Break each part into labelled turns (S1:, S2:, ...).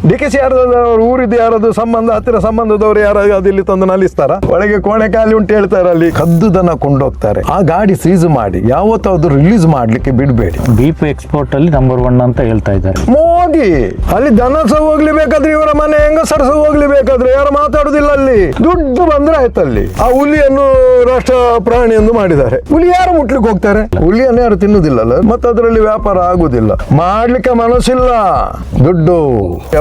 S1: DKC ಯಾರಾದ್ರು ಊರಿದ್ದು ಯಾರಾದ್ರು ಸಂಬಂಧ ಹತ್ತಿರ ಸಂಬಂಧದವರು ಯಾರಾದ್ರು ಅದಿಲ್ಲಿ ತಂದು ನಲಿಸ್ತಾರ, ಒಳಗೆ ಕೋಣೆ ಖಾಲಿ ಉಂಟು ಹೇಳ್ತಾರೆ, ಅಲ್ಲಿ ಕದ್ದು ದನ ಕೊಂಡೋಗ್ತಾರೆ. ಆ ಗಾಡಿ ಸೀಸ್ ಮಾಡಿ ಯಾವತ್ತಾದ್ರು ರಿಲೀಸ್ ಮಾಡ್ಲಿಕ್ಕೆ ಬಿಡಬೇಡಿ.
S2: ಬೀಫ್ ಎಕ್ಸ್ಪೋರ್ಟ್ ಅಲ್ಲಿ ನಂಬರ್ 1 ಅಂತ ಹೇಳ್ತಾ ಇದ್ದಾರೆ
S1: ಮೋದಿ. ಅಲ್ಲಿ ದನ ಸಹ ಹೋಗ್ಲಿ ಬೇಕಾದ್ರೆ, ಇವರ ಮನೆ ಹೆಂಗಸರಸ ಹೋಗ್ಲಿ ಬೇಕಾದ್ರೆ ಯಾರು ಮಾತಾಡುದಿಲ್ಲ. ಅಲ್ಲಿ ದುಡ್ಡು ಬಂದ್ರೆ ಆಯ್ತಲ್ಲಿ. ಆ ಹುಲಿಯನ್ನು ರಾಷ್ಟ್ರ ಪ್ರಾಣಿ ಎಂದು ಮಾಡಿದ್ದಾರೆ. ಹುಲಿ ಯಾರು ಮುಟ್ಲಿಕ್ಕೆ ಹೋಗ್ತಾರೆ? ಹುಲಿಯನ್ನು ಯಾರು ತಿನ್ನುದಿಲ್ಲಲ್ಲ, ಮತ್ತೆ ಅದರಲ್ಲಿ ವ್ಯಾಪಾರ ಆಗುದಿಲ್ಲ, ಮಾಡ್ಲಿಕ್ಕೆ ಮನಸ್ಸಿಲ್ಲ. ದುಡ್ಡು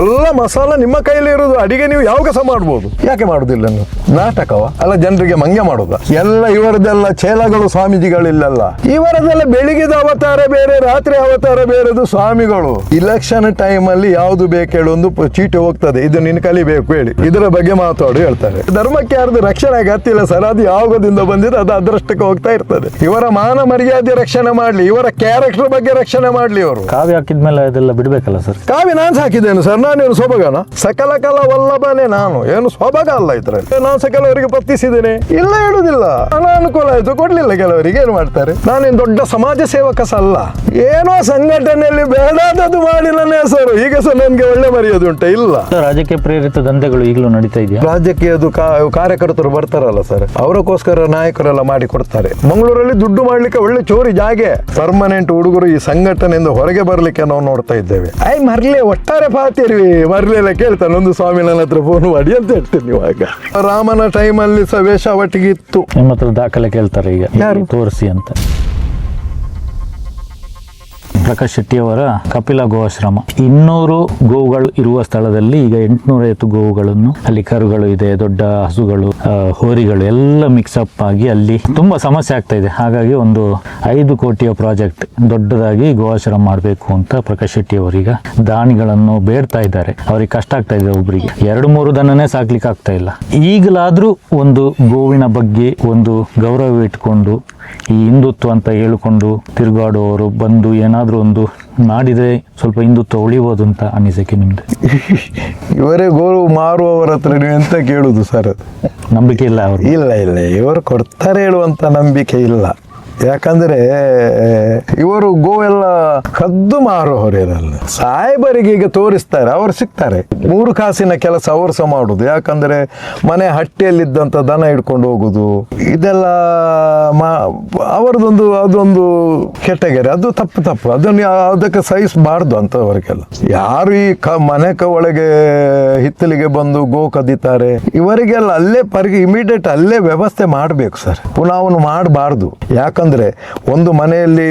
S1: ಎಲ್ಲ ಮಸಾಲ ನಿಮ್ಮ ಕೈಲಿ ಇರುವುದು. ಅಡಿಗೆ ನೀವು ಯಾವ ಕಸ ಮಾಡ್ಬೋದು, ಯಾಕೆ ಮಾಡುದಿಲ್ಲ ನೀವು? ನಾಟಕವ ಅಲ್ಲ, ಜನರಿಗೆ ಮಂಗ್ಯ ಮಾಡೋದ? ಎಲ್ಲ ಇವರದೆಲ್ಲ ಚೇಲಗಳು, ಸ್ವಾಮೀಜಿಗಳಿಲ್ಲಲ್ಲ. ಇವರದೆಲ್ಲ ಬೆಳಿಗ್ಗೆದ ಅವತಾರ ಬೇರೆ, ರಾತ್ರಿ ಅವತಾರ ಬೇರೆದು ಸ್ವಾಮಿಗಳು. ಇಲೆಕ್ಷನ್ ಟೈಮ್ ಅಲ್ಲಿ ಯಾವ್ದು ಬೇಕು ಹೇಳು, ಒಂದು ಚೀಟಿ ಹೋಗ್ತದೆ, ಇದು ನಿನ್ ಕಲಿಬೇಕು ಹೇಳಿ, ಇದರ ಬಗ್ಗೆ ಮಾತಾಡು ಹೇಳ್ತಾರೆ. ಧರ್ಮಕ್ಕೆ ಯಾರ್ದು ರಕ್ಷಣೆ ಅಗತ್ಯ ಸರ್, ಅದು ಯಾವಾಗದಿಂದ ಬಂದಿದೆ ಅದು ಅದೃಷ್ಟಕ್ಕೆ ಹೋಗ್ತಾ ಇರ್ತದೆ. ಇವರ ಮಾನ ಮರ್ಯಾದೆ ರಕ್ಷಣೆ ಮಾಡ್ಲಿ, ಇವರ ಕ್ಯಾರೆಕ್ಟರ್ ಬಗ್ಗೆ ರಕ್ಷಣೆ ಮಾಡ್ಲಿ. ಅವರು
S2: ಕಾವಿ ಹಾಕಿದ್ಮೇಲೆ ಅದೆಲ್ಲ ಬಿಡ್ಬೇಕಲ್ಲ ಸರ್?
S1: ಕಾವಿ ನಾನು ಹಾಕಿದ್ದೇನೆ ಸರ್, ನಾನೇನು ಸೊಬಗನ? ಸಕಲ ಕಲ ವಲ್ಲಭನೇ ನಾನು, ಏನು ಸೊಬಗ ಅಲ್ಲ ಇದ್ರಲ್ಲಿ. ನಾನು ಸಹ ಕೆಲವರಿಗೆ ಪತ್ತಿಸಿದ್ದೇನೆ, ಇಲ್ಲ ಹೇಳುದಿಲ್ಲ. ಅನಾನುಕೂಲ ಆಯ್ತು ಕೊಡ್ಲಿಲ್ಲ ಕೆಲವರಿಗೆ, ಏನು ಮಾಡ್ತಾರೆ? ನಾನೇನು ದೊಡ್ಡ ಸಮಾಜ ಸೇವಕ ಸಹ ಅಲ್ಲ. ಏನೋ ಸಂಘಟನೆಯಲ್ಲಿ ಬೇಡಾದದು ಮಾಡಿ ನನ್ನ ಹೆಸರು, ಈಗ ಸಹ ನನ್ಗೆ ಒಳ್ಳೆ ಮರ್ಯಾದೆ ಉಂಟು ಇಲ್ಲ.
S2: ರಾಜಕೀಯ ಪ್ರೇರಿತ ದಂಧೆಗಳು ಈಗಲೂ ನಡೀತಾ ಇದೆಯಾ?
S1: ರಾಜಕೀಯದು ಕಾರ್ಯಕರ್ತರು ಬರ್ತಾರಲ್ಲ ಸರ್, ಅವರಕ್ಕೋಸ್ಕರ ನಾಯಕರೆಲ್ಲ ಮಾಡಿ ಕೊಡ್ತಾರೆ. ಮಂಗಳೂರಲ್ಲಿ ದುಡ್ಡು ಮಾಡ್ಲಿಕ್ಕೆ ಒಳ್ಳೆ ಚೋರಿ ಜಾಗೆ. ಪರ್ಮನೆಂಟ್ ಹುಡುಗರು ಈ ಸಂಘಟನೆಯಿಂದ ಹೊರಗೆ ಬರ್ಲಿಕ್ಕೆ ನಾವು ನೋಡ್ತಾ ಇದ್ದೇವೆ. ಮರ್ಲೆ ಒಟ್ಟಾರೆ ಪಾತಿರ್ವಿ ಮರ್ಲೆ ಎಲ್ಲ ಕೇಳ್ತಾನೆ, ಒಂದು ಸ್ವಾಮಿ ನನ್ನ ಹತ್ರ ಫೋನ್ ಮಾಡಿ ಅಂತ ಹೇಳ್ತೀನಿ. ಇವಾಗ ರಾಮನ ಟೈಮಲ್ಲಿ ಸಹ ವೇಷ ಒಟ್ಟಿಗೆ ಇತ್ತು.
S2: ನಿಮ್ಮ ಹತ್ರ ದಾಖಲೆ ಕೇಳ್ತಾರೆ ಈಗ,
S1: ಯಾರು?
S2: ತೋರಿಸಿ ಅಂತ. ಪ್ರಕಾಶ್ ಶೆಟ್ಟಿ ಅವರ ಕಪಿಲ ಗೋಆಶ್ರಮ 200 ಗೋವುಗಳು ಇರುವ ಸ್ಥಳದಲ್ಲಿ ಈಗ 850 ಗೋವುಗಳನ್ನು, ಅಲ್ಲಿ ಕರುಗಳು ಇದೆ, ದೊಡ್ಡ ಹಸುಗಳು, ಹೋರಿಗಳು ಎಲ್ಲ ಮಿಕ್ಸಪ್ ಆಗಿ ಅಲ್ಲಿ ತುಂಬಾ ಸಮಸ್ಯೆ ಆಗ್ತಾ ಇದೆ. ಹಾಗಾಗಿ ಒಂದು 5 ಕೋಟಿಯ ಪ್ರಾಜೆಕ್ಟ್ ದೊಡ್ಡದಾಗಿ ಗೋಆಶ್ರಮ ಮಾಡಬೇಕು ಅಂತ ಪ್ರಕಾಶ್ ಶೆಟ್ಟಿ ಅವರೀಗ ದಾನಿಗಳನ್ನು ಬೇಡ್ತಾ ಇದ್ದಾರೆ. ಅವ್ರಿಗೆ ಕಷ್ಟ ಆಗ್ತಾ ಇದೆ, ಒಬ್ಬರಿಗೆ 2-3 ದನನೇ ಸಾಕ್ಲಿಕ್ಕೆ ಆಗ್ತಾ ಇಲ್ಲ. ಈಗಲಾದ್ರೂ ಒಂದು ಗೋವಿನ ಬಗ್ಗೆ ಒಂದು ಗೌರವ ಇಟ್ಕೊಂಡು ಈ ಹಿಂದುತ್ವ ಅಂತ ಹೇಳಿಕೊಂಡು ತಿರುಗಾಡುವವರು ಬಂದು ಏನಾದ್ರೂ ಒಂದು ಮಾಡಿದ್ರೆ ಸ್ವಲ್ಪ ಹಿಂದುತ್ವ ಉಳಿಬೋದು ಅಂತ ಅನಿಸಿಕೆ ನಿಮ್ದು?
S1: ಇವರೇ ಗೋರು ಮಾರುವವರ ಹತ್ರ ನೀವು ಎಂತ ಕೇಳುದು ಸರ್?
S2: ನಂಬಿಕೆ ಇಲ್ಲ ಅವರು? ಇಲ್ಲ,
S1: ಇವರು ಕೊಡ್ತಾರೆ ಹೇಳುವಂತ ನಂಬಿಕೆ ಇಲ್ಲ. ಯಾಕಂದ್ರೆ ಇವರು ಗೋ ಎಲ್ಲ ಕದ್ದು ಮಾರುವವರೇನಲ್ಲ, ಸಾಹೇಬರಿಗೆ ಈಗ ತೋರಿಸ್ತಾರೆ, ಅವರು ಸಿಗ್ತಾರೆ. 3 ಕಾಸಿನ ಕೆಲಸ ಅವರು ಸಹ ಮಾಡುದು. ಯಾಕಂದ್ರೆ ಮನೆ ಹಟ್ಟಿಯಲ್ಲಿದ್ದಂತ ದನ ಹಿಡ್ಕೊಂಡು ಹೋಗುದು, ಇದೆಲ್ಲ ಅವರದೊಂದು ಅದೊಂದು ಕೆಟಗರಿ, ಅದು ತಪ್ಪು. ಅದನ್ನು ಅದಕ್ಕೆ ಸಹಿಸಬಾರ್ದು ಅಂತವರಿಗೆಲ್ಲ. ಯಾರು ಈ ಮನೆ ಒಳಗೆ ಹಿತ್ತಲಿಗೆ ಬಂದು ಗೋ ಕದೀತಾರೆ, ಇವರಿಗೆಲ್ಲ ಅಲ್ಲೇ ಇಮಿಡಿಯೇಟ್ ಅಲ್ಲೇ ವ್ಯವಸ್ಥೆ ಮಾಡಬೇಕು ಸರ್. ಪುನಃ ಅವನು ಮಾಡಬಾರ್ದು. ಯಾಕಂದ್ರೆ ಒಂದು ಮನೆಯಲ್ಲಿ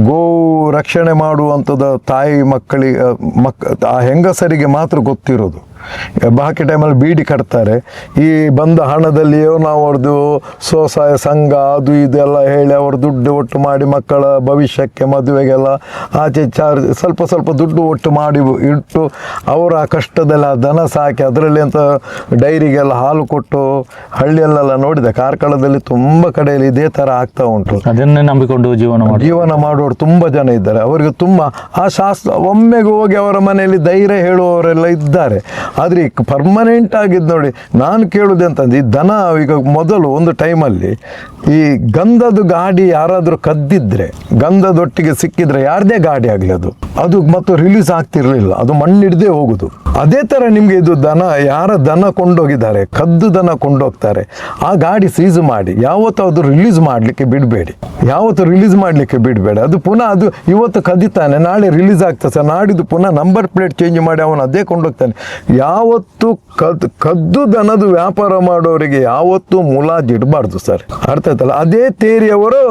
S1: ಗೋ ರಕ್ಷಣೆ ಮಾಡುವಂಥದ್ದು ತಾಯಿ ಮಕ್ಕಳಿಗೆ ಆ ಹೆಂಗಸರಿಗೆ ಮಾತ್ರ ಗೊತ್ತಿರೋದು. ಬಾಕಿ ಟೈಮಲ್ಲಿ ಬೀಡಿ ಕಟ್ತಾರೆ. ಈ ಬಂದ ಹಣದಲ್ಲಿಯೋ ನಾವು ಅವ್ರದ್ದು ಸ್ವಸಹಾಯ ಸಂಘ ಅದು ಇದೆಲ್ಲ ಹೇಳಿ ಅವರು ದುಡ್ಡು ಒಟ್ಟು ಮಾಡಿ ಮಕ್ಕಳ ಭವಿಷ್ಯಕ್ಕೆ ಮದುವೆಗೆಲ್ಲ ಆಚೆ ಸ್ವಲ್ಪ ದುಡ್ಡು ಒಟ್ಟು ಮಾಡಿ ಇಟ್ಟು ಅವರ ಆ ಕಷ್ಟದೆಲ್ಲ ದನ ಸಾಕಿ ಅದರಲ್ಲಿ ಅಂತ ಡೈರಿಗೆಲ್ಲ ಹಾಲು ಕೊಟ್ಟು ಹಳ್ಳಿಯಲ್ಲೆಲ್ಲ ನೋಡಿದೆ. ಕಾರ್ಕಳದಲ್ಲಿ ತುಂಬ ಕಡೆಯಲ್ಲಿ ಇದೇ ಥರ ಆಗ್ತಾ ಉಂಟು.
S2: ಅದನ್ನೇ ನಂಬಿಕೊಂಡು ಜೀವನ
S1: ಮಾಡುವವರು ತುಂಬ ಜನ ಇದ್ದಾರೆ. ಅವರಿಗೆ ತುಂಬ ಆ ಶಾಸ್ತ್ರ ಒಮ್ಮೆಗೆ ಹೋಗಿ ಅವರ ಮನೆಯಲ್ಲಿ ಧೈರ್ಯ ಹೇಳುವವರೆಲ್ಲ ಇದ್ದಾರೆ. ಆದರೆ ಈಗ ಪರ್ಮನೆಂಟ್ ಆಗಿದ್ದು ನೋಡಿ, ನಾನು ಕೇಳುವುದು ಅಂತಂದ್ರೆ, ಈ ದನ ಈಗ ಮೊದಲು ಒಂದು ಟೈಮಲ್ಲಿ ಈ ಗಂಧದ ಗಾಡಿ ಯಾರಾದರೂ ಕದ್ದಿದ್ರೆ, ಗಂಧದೊಟ್ಟಿಗೆ ಸಿಕ್ಕಿದ್ರೆ ಯಾರದೇ ಗಾಡಿ ಆಗಲಿ ಅದು ಮತ್ತು ರಿಲೀಸ್ ಆಗ್ತಿರ್ಲಿಲ್ಲ, ಅದು ಮಣ್ಣಿಡ್ದೇ ಹೋಗುದು. ಅದೇ ಥರ ನಿಮಗೆ ಇದು ಯಾರ ದನ ಕೊಂಡೋಗಿದ್ದಾರೆ, ಕದ್ದು ದನ ಕೊಂಡೋಗ್ತಾರೆ, ಆ ಗಾಡಿ ಸೀಸ್ ಮಾಡಿ ಯಾವತ್ತೂ ರಿಲೀಸ್ ಮಾಡಲಿಕ್ಕೆ ಬಿಡಬೇಡಿ. ಅದು ಪುನಃ ಅದು ಇವತ್ತು ಕದಿತಾನೆ, ನಾಳೆ ರಿಲೀಸ್ ಆಗ್ತದೆ ಸರ್, ನಾಡಿದ್ದು ಪುನಃ ನಂಬರ್ ಪ್ಲೇಟ್ ಚೇಂಜ್ ಮಾಡಿ ಅವನು ಅದೇ ಕೊಂಡೋಗ್ತಾನೆ. ಯಾವತ್ತು ಕದ್ದು ದನದ ವ್ಯಾಪಾರ ಮಾಡೋರಿಗೆ ಯಾವತ್ತೂ ಮುಲಾಜಿಡಬಾರ್ದು ಸರ್, ಅರ್ಥ ಆಯ್ತಲ್ಲ? ಅದೇ ತೇರಿಯವರು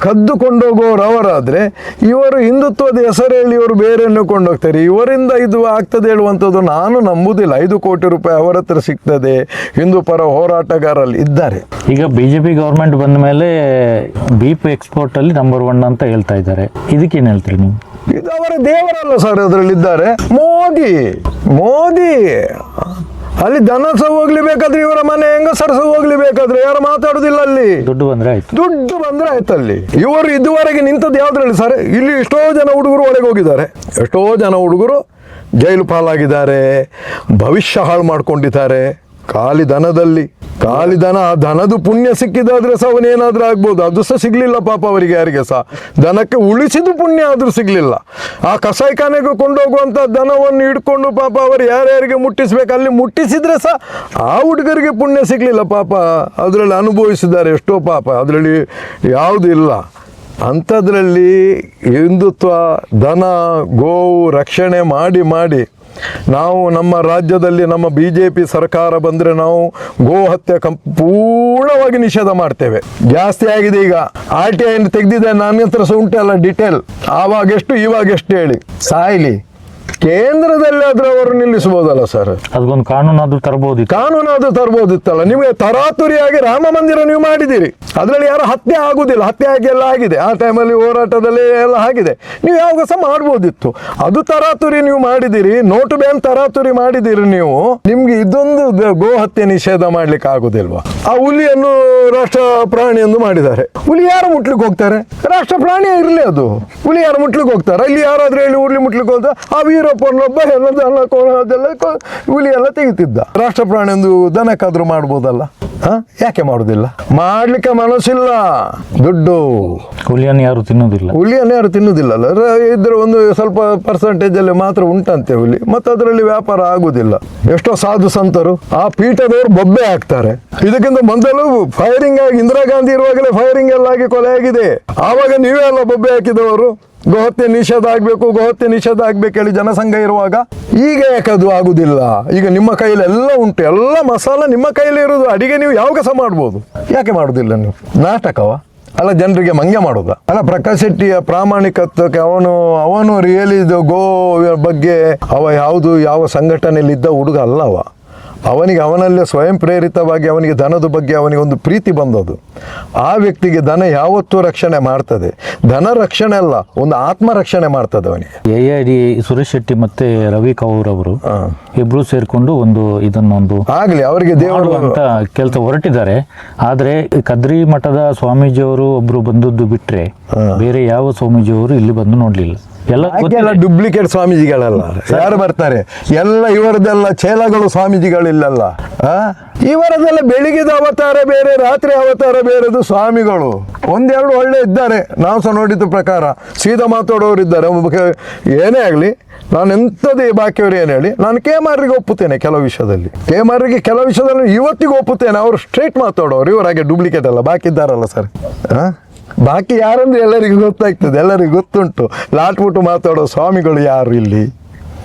S1: ಕದ್ದು ಕೊಂಡೋಗೋರು ಅವರಾದರೆ, ಇವರು ಹಿಂದುತ್ವದ ಹೆಸರು ಹೇಳಿ ಇವರು ಬೇರೆಯನ್ನು ಕೊಂಡೋಗ್ತಾರೆ. ಇವರಿಂದ ಇದು ಆಗ್ತದೆ ಹೇಳುವಂಥದ್ದು ನಾನು ನಂಬುದಿಲ್ಲ. 5 ಕೋಟಿ ರೂಪಾಯಿ ಅವರ ಹತ್ರ ಸಿಗ್ತದೆ. ಹಿಂದೂ ಪರ ಹೋರಾಟಗಾರರಲ್ಲಿ ಇದ್ದಾರೆ.
S2: ಈಗ ಬಿಜೆಪಿ ಗೌರ್ಮೆಂಟ್ ಬಂದ ಮೇಲೆ ಬೀಫ್ ಎಕ್ಸ್ಪೋರ್ಟ್ ಅಲ್ಲಿ ನಂಬರ್ 1 ಅಂತ ಹೇಳ್ತಾ ಇದ್ದಾರೆ. ಇದಕ್ಕೇನು ಹೇಳ್ತೀರಿ ನೀವು?
S1: ಇದು ಅವರ ದೇವರಲ್ಲ ಸರ್, ಅದರಲ್ಲಿದ್ದಾರೆ ಮೋದಿ. ಅಲ್ಲಿ ದನ ಸಹ ಹೋಗ್ಲಿ ಬೇಕಾದ್ರೆ, ಇವರ ಮನೆ ಹೆಂಗಸರು ಸಹ ಹೋಗ್ಲಿ ಬೇಕಾದ್ರೆ ಯಾರು ಮಾತಾಡುದಿಲ್ಲ. ಅಲ್ಲಿ
S2: ದುಡ್ಡು ಬಂದ್ರೆ
S1: ಆಯ್ತು. ಅಲ್ಲಿ ಇವರು ಇದುವರೆಗೆ ನಿಂತದ್ದು ಯಾವ್ದ್ರಲ್ಲಿ ಸರ್? ಇಲ್ಲಿ ಎಷ್ಟೋ ಜನ ಹುಡುಗರು ಒಳಗೆ ಹೋಗಿದ್ದಾರೆ, ಎಷ್ಟೋ ಜನ ಹುಡುಗರು ಜೈಲು ಪಾಲಾಗಿದ್ದಾರೆ, ಭವಿಷ್ಯ ಹಾಳು ಮಾಡ್ಕೊಂಡಿದ್ದಾರೆ. ಖಾಲಿ ದನದಲ್ಲಿ ಖಾಲಿ ದನ, ಆ ದನದು ಪುಣ್ಯ ಸಿಕ್ಕಿದಾದ್ರೆ ಸಹ ಅವನೇನಾದ್ರೂ ಆಗ್ಬೋದು, ಅದು ಸಹ ಸಿಗ್ಲಿಲ್ಲ ಪಾಪ ಅವರಿಗೆ, ಯಾರಿಗೆ ಸಹ ದನಕ್ಕೆ ಉಳಿಸಿದ ಪುಣ್ಯ ಆದ್ರೂ ಸಿಗ್ಲಿಲ್ಲ. ಆ ಕಸಾಯಿಖಾನೆಗೆ ಕೊಂಡೋಗುವಂತ ದನವನ್ನು ಹಿಡ್ಕೊಂಡು ಪಾಪ ಅವರು ಯಾರ್ಯಾರಿಗೆ ಮುಟ್ಟಿಸ್ಬೇಕು ಅಲ್ಲಿ ಮುಟ್ಟಿಸಿದ್ರೆ ಸಹ ಆ ಹುಡುಗರಿಗೆ ಪುಣ್ಯ ಸಿಗ್ಲಿಲ್ಲ ಪಾಪ, ಅದರಲ್ಲಿ ಅನುಭವಿಸಿದ್ದಾರೆ ಎಷ್ಟೋ ಪಾಪ, ಅದರಲ್ಲಿ ಯಾವುದೂ ಇಲ್ಲ. ಅಂಥದ್ರಲ್ಲಿ ಹಿಂದುತ್ವ ದನ ಗೋವು ರಕ್ಷಣೆ ಮಾಡಿ ನಾವು ನಮ್ಮ ರಾಜ್ಯದಲ್ಲಿ ನಮ್ಮ BJP ಸರ್ಕಾರ ಬಂದರೆ ನಾವು ಗೋ ಹತ್ಯೆ ಪೂರ್ಣವಾಗಿ ನಿಷೇಧ ಮಾಡ್ತೇವೆ. ಜಾಸ್ತಿ ಆಗಿದೆ ಈಗ, RTI ತೆಗೆದಿದೆ, ನನ್ನ ಹತ್ರ ಸಹ ಉಂಟಲ್ಲ ಡಿಟೇಲ್, ಆವಾಗೆಷ್ಟು ಇವಾಗೆಷ್ಟು ಹೇಳಿ ಸಾಯ್ಲಿ. ಕೇಂದ್ರದಲ್ಲಿ ಆದ್ರೆ ಅವರು ನಿಲ್ಲಿಸಬಹುದಲ್ಲ ಸರ್,
S2: ಅದಕ್ಕೊಂದು ಕಾನೂನಾದ್ರೂ
S1: ತರಬಹುದಿತ್ತಲ್ಲ. ನಿಮಗೆ ತರಾತುರಿಯಾಗಿ ರಾಮ ಮಂದಿರ ನೀವು ಮಾಡಿದ್ದೀರಿ, ಅದರಲ್ಲಿ ಯಾರು ಹತ್ಯೆ ಆಗುದಿಲ್ಲ, ಹತ್ಯೆ ಆಗಿ ಎಲ್ಲ ಆಗಿದೆ, ಆ ಟೈಮಲ್ಲಿ ಹೋರಾಟದಲ್ಲಿ ಎಲ್ಲ ಆಗಿದೆ, ನೀವು ಯಾವಾಗ ಸಹ ಮಾಡ್ಬೋದಿತ್ತು. ಅದು ತರಾತುರಿ ನೀವು ಮಾಡಿದ್ದೀರಿ, ನೋಟು ಬ್ಯಾನ್ ತರಾತುರಿ ಮಾಡಿದ್ದೀರಿ ನೀವು. ನಿಮ್ಗೆ ಇದೊಂದು ಗೋ ಹತ್ಯೆ ನಿಷೇಧ ಮಾಡ್ಲಿಕ್ಕೆ ಆಗುದಿಲ್ವಾ? ಆ ಹುಲಿಯನ್ನು ರಾಷ್ಟ್ರ ಪ್ರಾಣಿ ಎಂದು ಮಾಡಿದ್ದಾರೆ. ಹುಲಿ ಯಾರು ಮುಟ್ಲಿಕ್ಕೆ ಹೋಗ್ತಾರೆ? ರಾಷ್ಟ್ರ ಪ್ರಾಣಿಯೇ ಇರಲಿ ಅದು, ಹುಲಿ ಯಾರು ಮುಟ್ಲಿಕ್ಕೆ ಹೋಗ್ತಾರೆ? ಇಲ್ಲಿ ಯಾರಾದ್ರೂ ಹೇಳಿ ಹುಲಿ ಮುಟ್ಲಿಕ್ಕೆ ಹೋದ, ಆ ವೀರಪ್ಪನೊಬ್ಬ ಅದೆಲ್ಲ ಹುಲಿ ಎಲ್ಲ ತೆಗಿತಿದ್ದ. ರಾಷ್ಟ್ರ ಪ್ರಾಣಿ ಎಂದು ದನಕ್ಕಾದ್ರೂ ಮಾಡ್ಬೋದಲ್ಲ, ಯಾಕೆ ಮಾಡುದಿಲ್ಲ? ಮಾಡ್ಲಿಕ್ಕೆ ಮನಸ್ಸಿಲ್ಲ, ದುಡ್ಡು.
S2: ಹುಲಿಯನ್ನು ಯಾರು
S1: ತಿನ್ನುವುದಿಲ್ಲ ಇದ್ರೆ ಒಂದು ಸ್ವಲ್ಪ ಪರ್ಸೆಂಟೇಜ್ ಅಲ್ಲಿ ಮಾತ್ರ ಉಂಟಂತೆ ಹುಲಿ, ಮತ್ತೆ ಅದರಲ್ಲಿ ವ್ಯಾಪಾರ ಆಗುದಿಲ್ಲ. ಎಷ್ಟೋ ಸಾಧು ಸಂತರು ಆ ಪೀಠದವರು ಬೊಬ್ಬೆ ಹಾಕ್ತಾರೆ. ಇದಕ್ಕಿಂತ ಮೊದಲು ಫೈರಿಂಗ್ ಆಗಿ ಇಂದಿರಾ ಗಾಂಧಿ ಇರುವಾಗಲೇ ಫೈರಿಂಗ್ ಎಲ್ಲ ಆಗಿ ಕೊಲೆ ಆಗಿದೆ, ಆವಾಗ ನೀವೇ ಎಲ್ಲ ಬೊಬ್ಬೆ ಹಾಕಿದವರು. ಗೋಹತ್ಯೆ ನಿಷೇಧ ಆಗ್ಬೇಕು ಹೇಳಿ ಜನಸಂಘ ಇರುವಾಗ ಈಗ ಯಾಕದು ಆಗುದಿಲ್ಲ? ಈಗ ನಿಮ್ಮ ಕೈಯಲ್ಲಿ ಎಲ್ಲ ಉಂಟು, ಎಲ್ಲ ಮಸಾಲ ನಿಮ್ಮ ಕೈಯಲ್ಲಿ ಇರೋದು, ಅಡಿಗೆ ನೀವು ಯಾವಾಗ ಸಹ ಮಾಡ್ಬೋದು, ಯಾಕೆ ಮಾಡುದಿಲ್ಲ ನೀವು? ನಾಟಕವ ಅಲ್ಲ, ಜನರಿಗೆ ಮಂಗ್ಯ ಮಾಡೋದ ಅಲ್ಲ? ಪ್ರಕಾಶ್ ಶೆಟ್ಟಿಯ ಪ್ರಾಮಾಣಿಕತ್ವಕ್ಕೆ ಅವನು ರಿಯಲಿ ಗೋ ಬಗ್ಗೆ ಯಾವ ಸಂಘಟನೆಯಲ್ಲಿ ಇದ್ದ ಹುಡುಗ ಅಲ್ಲವ. ಅವನಲ್ಲೇ ಸ್ವಯಂ ಪ್ರೇರಿತವಾಗಿ ಅವನಿಗೆ ದನದ ಬಗ್ಗೆ ಅವನಿಗೊಂದು ಪ್ರೀತಿ ಬಂದದ್ದು. ಆ ವ್ಯಕ್ತಿಗೆ ದನ ಯಾವತ್ತೂ ರಕ್ಷಣೆ ಮಾಡ್ತದೆ. ದನ ರಕ್ಷಣೆ ಅಲ್ಲ, ಒಂದು ಆತ್ಮ ರಕ್ಷಣೆ ಮಾಡ್ತದೆ ಅವನಿಗೆ.
S2: AID ಸುರೇಶ್ ಶೆಟ್ಟಿ ಮತ್ತೆ ರವಿ ಕೌರ್ ಅವರು ಇಬ್ರು ಸೇರ್ಕೊಂಡು ಇದನ್ನೊಂದು
S1: ಆಗ್ಲಿ ಅವರಿಗೆ ದೇವರು
S2: ಅಂತ ಕೆಲಸ ಹೊರಟಿದ್ದಾರೆ. ಆದ್ರೆ ಕದ್ರಿ ಮಠದ ಸ್ವಾಮೀಜಿಯವರು ಒಬ್ರು ಬಂದದ್ದು ಬಿಟ್ರೆ ಬೇರೆ ಯಾವ ಸ್ವಾಮೀಜಿಯವರು ಇಲ್ಲಿ ಬಂದು ನೋಡ್ಲಿಲ್ಲ.
S1: ಎಲ್ಲ ಡುಪ್ಲಿಕೇಟ್ ಸ್ವಾಮೀಜಿಗಳಲ್ಲ, ಯಾರು ಬರ್ತಾರೆ? ಎಲ್ಲ ಇವರದೆಲ್ಲ ಚೇಲಗಳು ಸ್ವಾಮೀಜಿಗಳಿಲ್ಲಲ್ಲ. ಇವರದೆಲ್ಲ ಬೆಳಿಗ್ಗೆದ ಅವತಾರ ಬೇರೆ, ರಾತ್ರಿ ಅವತಾರ ಬೇರೆದು ಸ್ವಾಮಿಗಳು. ಒಂದೆರಡು ಒಳ್ಳೆ ಇದ್ದಾರೆ, ನಾವು ಸಹ ನೋಡಿದ ಪ್ರಕಾರ ಸೀದಾ ಮಾತಾಡೋರು ಇದ್ದಾರೆ. ಏನೇ ಆಗಲಿ, ನಾನು ಎಂಥದೇ ಬಾಕಿಯವರು ಏನು ಹೇಳಿ, ನಾನು KMRಗೆ ಒಪ್ಪುತ್ತೇನೆ ಕೆಲವು ವಿಷಯದಲ್ಲಿ. ಕೆಲವು ವಿಷಯದಲ್ಲಿ ಇವತ್ತಿಗೂ ಒಪ್ಪುತ್ತೇನೆ. ಅವರು ಸ್ಟ್ರೇಟ್ ಮಾತಾಡೋರು, ಇವರಾಗೆ ಡುಪ್ಲಿಕೇಟ್ ಅಲ್ಲ. ಬಾಕಿ ಇದ್ದಾರಲ್ಲ ಸರ್, ಬಾಕಿ ಯಾರಂದ್ರೆ ಎಲ್ಲರಿಗೂ ಗೊತ್ತಾಗ್ತದೆ, ಎಲ್ಲರಿಗೂ ಗೊತ್ತುಂಟು. ಲಾಟ್ಬಿಟ್ಟು ಮಾತಾಡೋ ಸ್ವಾಮಿಗಳು ಯಾರು ಇಲ್ಲಿ?